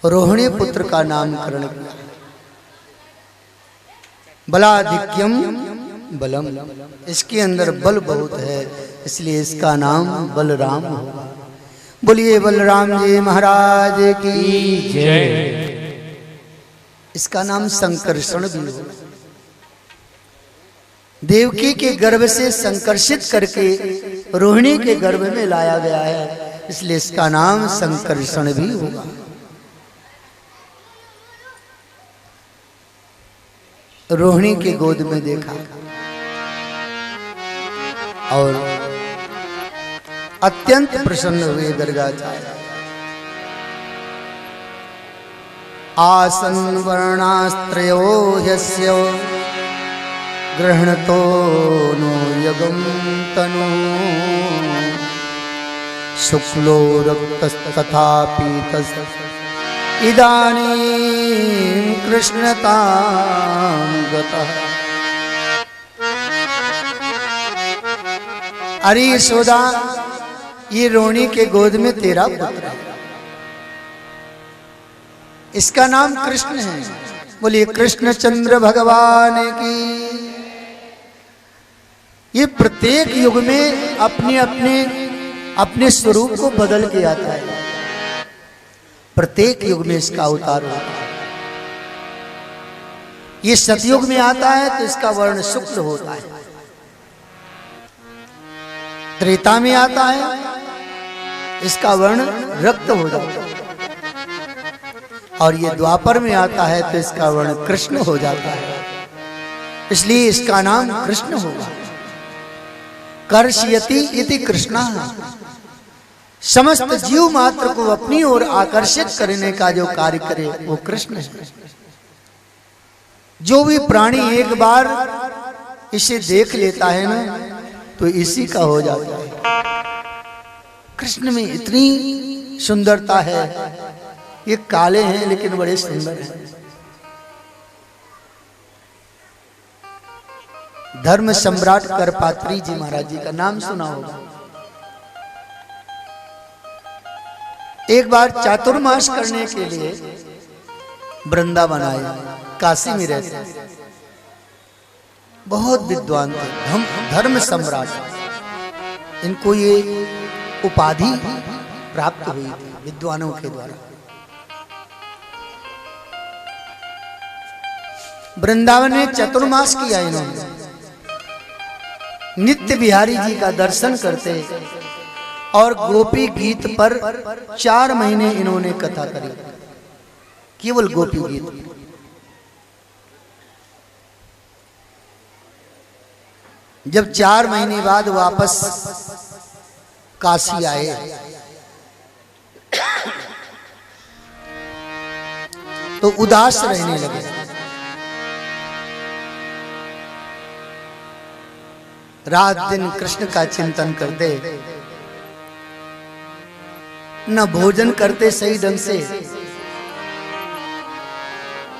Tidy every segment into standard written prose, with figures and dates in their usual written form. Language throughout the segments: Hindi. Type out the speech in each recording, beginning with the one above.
रोहिणी पुत्र का नामकरण किया। बलाधिक्यम बलम, इसके अंदर बल बहुत है, इसलिए इसका नाम बलराम होगा। बोलिए बलराम जी महाराज की जय। इसका नाम संकर्षण भी होगा। देवकी के गर्भ से संकर्षित करके रोहिणी के गर्भ में लाया गया है, इसलिए इसका नाम संकर्षण भी होगा। रोहिणी के गोद में देखा और अत्यंत प्रसन्न हुए गर्गाचार्य। आसन वर्णास्त्रयो ह्यस्य गृह्णतो नो यगं तनु शुक्लो रक्तस्तथा पीतस् इदानीं कृष्णतां गतः। अरे यशोदा, ये रोहिणी के गोद में तेरा पुत्र है, इसका नाम कृष्ण है। बोलिए कृष्णचंद्र भगवान की। ये प्रत्येक युग में अपने अपने अपने स्वरूप को बदल के आता है। प्रत्येक युग में इसका अवतार होता है। ये सतयुग में आता है तो इसका वर्ण शुक्ल होता है, त्रेता में आता है इसका वर्ण रक्त हो जाता है, और ये द्वापर में आता है तो इसका वर्ण कृष्ण हो जाता है, इसलिए इसका नाम कृष्ण होगा। कर्षयति इति कृष्णा, समस्त जीव मात्र को अपनी ओर आकर्षित करने का जो कार्य करे वो कृष्ण है। जो भी प्राणी एक बार इसे देख लेता है ना तो इसी का हो जाता है। कृष्ण में इतनी सुंदरता है, ये काले हैं लेकिन बड़े सुंदर हैं। धर्म सम्राट करपात्री जी महाराज जी का नाम सुना होगा। एक बार चातुर्मास करने के लिए वृंदावन आए, काशी में रहते, बहुत विद्वान थे, धर्म सम्राट। इनको ये उपाधि प्राप्त हुई थी विद्वानों के द्वारा। वृंदावन में चतुर्मास किया इन्होंने। नित्य बिहारी जी का दर्शन करते और गोपी गीत पर 4 महीने इन्होंने कथा करी, केवल गोपी गीत। जब 4 महीने बाद वापस काशी आए तो उदास रहने लगे। रात दिन कृष्ण का चिंतन करते, न भोजन करते सही ढंग से,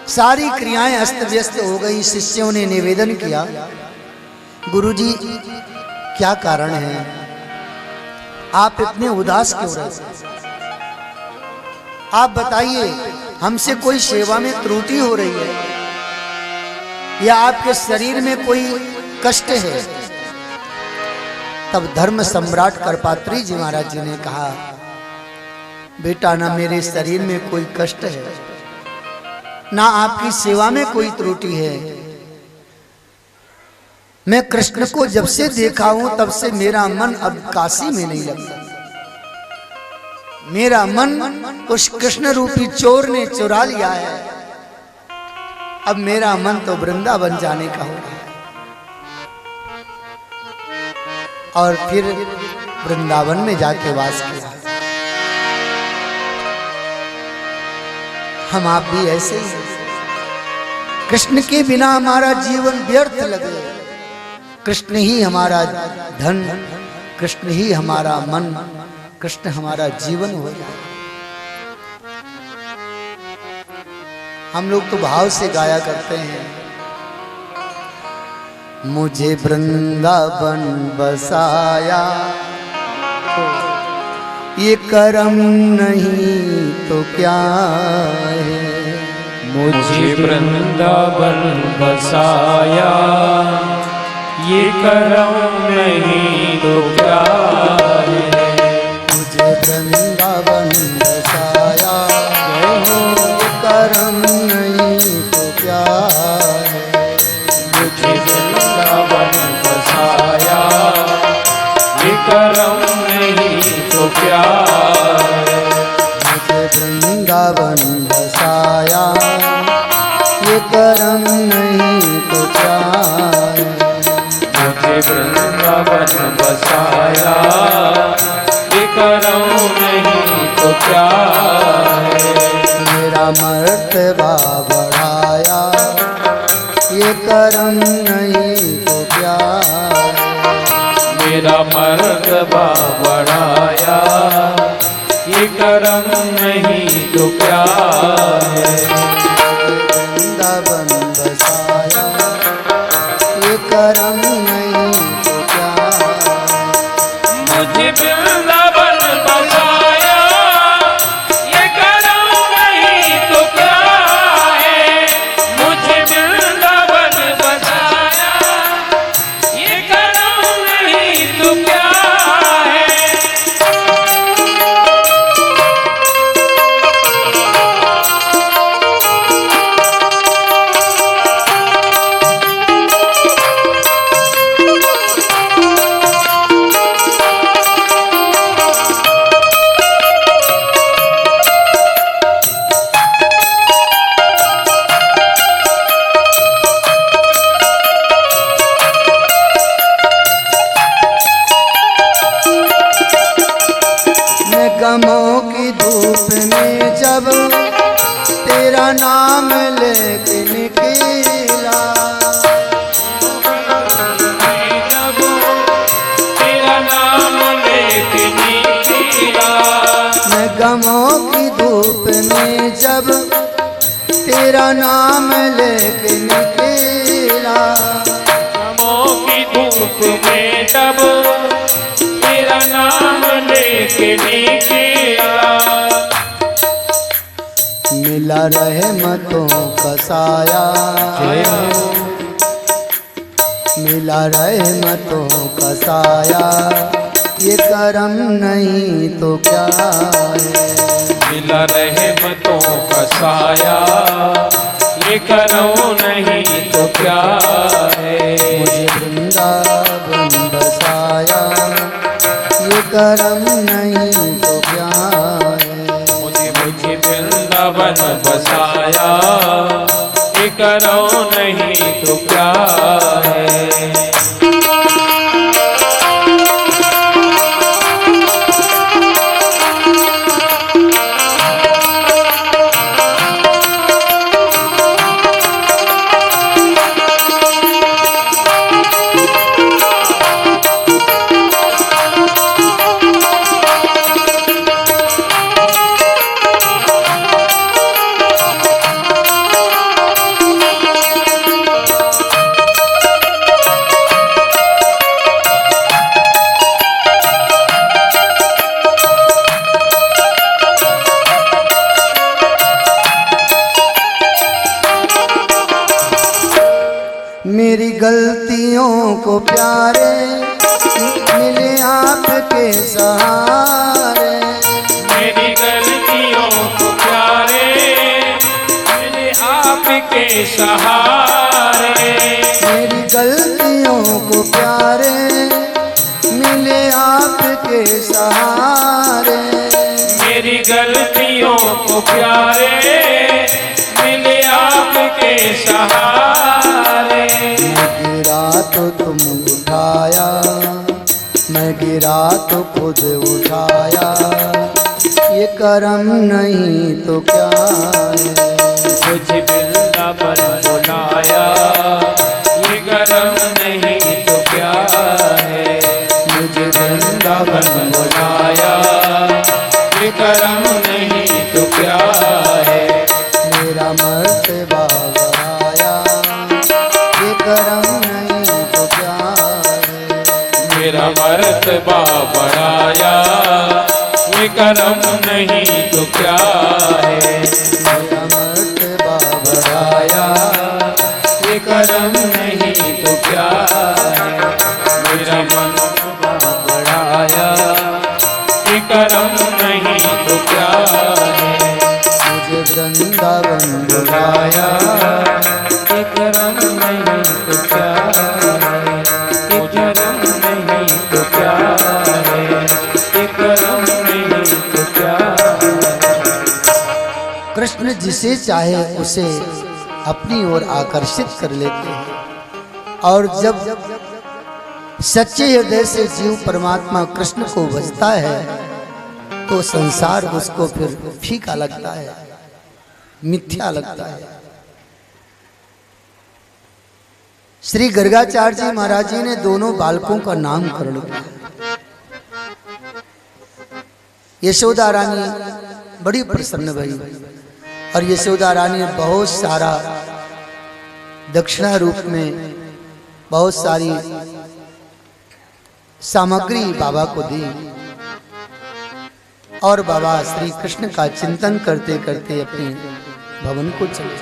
सारी क्रियाएं अस्त व्यस्त हो गई। शिष्यों ने निवेदन किया, गुरुजी क्या कारण है, आप इतने उदास क्यों रहते? आप बताइए, हमसे कोई सेवा में त्रुटि हो रही है या आपके शरीर में कोई कष्ट है? तब धर्म सम्राट करपात्री जी महाराज जी ने कहा, बेटा, ना मेरे शरीर में कोई कष्ट है, ना आपकी सेवा में कोई त्रुटि है। मैं कृष्ण को जब से देखा हूं तब से मेरा मन अब काशी में नहीं लगता। मेरा मन उस कृष्ण रूपी चोर ने चुरा लिया है। अब मेरा मन तो वृंदावन जाने का हो रहा है। और फिर वृंदावन में जाके वास किया। हम आप भी ऐसे ही, कृष्ण के बिना हमारा जीवन व्यर्थ लगे। कृष्ण ही हमारा धन, कृष्ण ही हमारा मन, कृष्ण हमारा जीवन हो जाए। हम लोग तो भाव से गाया करते हैं, मुझे वृंदावन बसाया ये करम नहीं तो तो क्या है। मुझे वृंदावन बसाया ये करम नहीं तो क्या है। मुझे वृंदावन बसाया ये करम नहीं तो क्या है। मुझे वृंदावन बसाया ये करम नहीं तो क्या है। मुझे वृंदावन बसाया ये करम नहीं तो क्या है। मुझे वृंदावन बसाया ये करम नहीं तो क्या है। मेरा मर्तबा बढ़ाया ये करम नहीं तो क्या है। मेरा मर्तबा बढ़ाया ये करम नहीं तो क्या है। वृंदावन बसाया ये करम नहीं तो क्या है। मुझे वृंदावन बसाया ये करम नहीं तो क्या है। मुझे वृंदावन बसाया ये करम नहीं तो क्या है। गमों की धूप में जब तेरा नाम लेके निकला। जब तेरा नाम लेके निकला। मैं गमों की धूप में जब तेरा नाम लेके निकला। गमों की धूप में जब तेरा नाम लेके निकला। मिला रहमतों का साया मिला रहमतों का साया ये करम नहीं तो क्या है। मिला रहमतों का साया ये करम नहीं तो क्या है। मुझे वृंदावन बसाया ये करम नहीं तो क्या है। मुझे वृंदावन बसाया ये करम नहीं तो क्या है। मेरी गलतियों को प्यारे मिले आपके सहारे। मेरी गलतियों को प्यारे मिले आपके सहारे। मेरी गलतियों को प्यारे मिले आपके सहारे। मेरी गलतियों को प्यारे मिले आपके सहारे। मैं गिरा तो तुम उठाया मैं गिरा तो खुद उठाया ये करम नहीं तो क्या है। मुझे वृंदावन बुलाया ये करम नहीं तो क्या है। मुझे वृंदावन बुलाया ये करम नहीं तो क्या है। मेरा मर्तबा बढ़ाया ये करम नहीं तो क्या है। मेरा मर्तबा बढ़ाया ये करम नहीं तो क्या बुलाया, ये करम नहीं तो क्या है, ये करम नहीं तो क्या है, ये करम नहीं तो क्या है। कृष्ण जिसे चाहे उसे अपनी ओर आकर्षित कर लेते हैं और जब सच्चे हृदय से जीव परमात्मा कृष्ण को भजता है तो संसार उसको फिर फीका लगता है, मिथ्या लगता है। श्री गर्गाचार्य जी महाराज जी ने दोनों बालकों का नामकरण किया। यशोदा रानी बड़ी प्रसन्न भई और यशोदा रानी ने बहुत सारा दक्षिणा रूप में बहुत सारी सामग्री बाबा को दी और बाबा श्री कृष्ण का चिंतन करते करते अपने भवन को चले।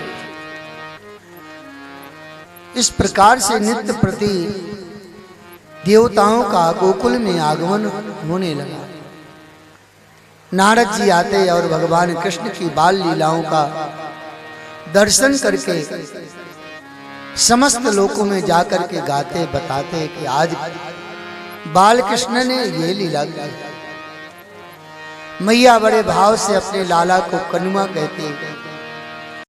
इस प्रकार से नित्य प्रति देवताओं का गोकुल में आगमन होने लगा। नारद जी आते और भगवान कृष्ण की बाल लीलाओं का दर्शन करके समस्त लोकों में जाकर के गाते बताते कि आज बाल कृष्ण ने ये लीला की। मैया बड़े भाव से अपने लाला को कनुआ कहती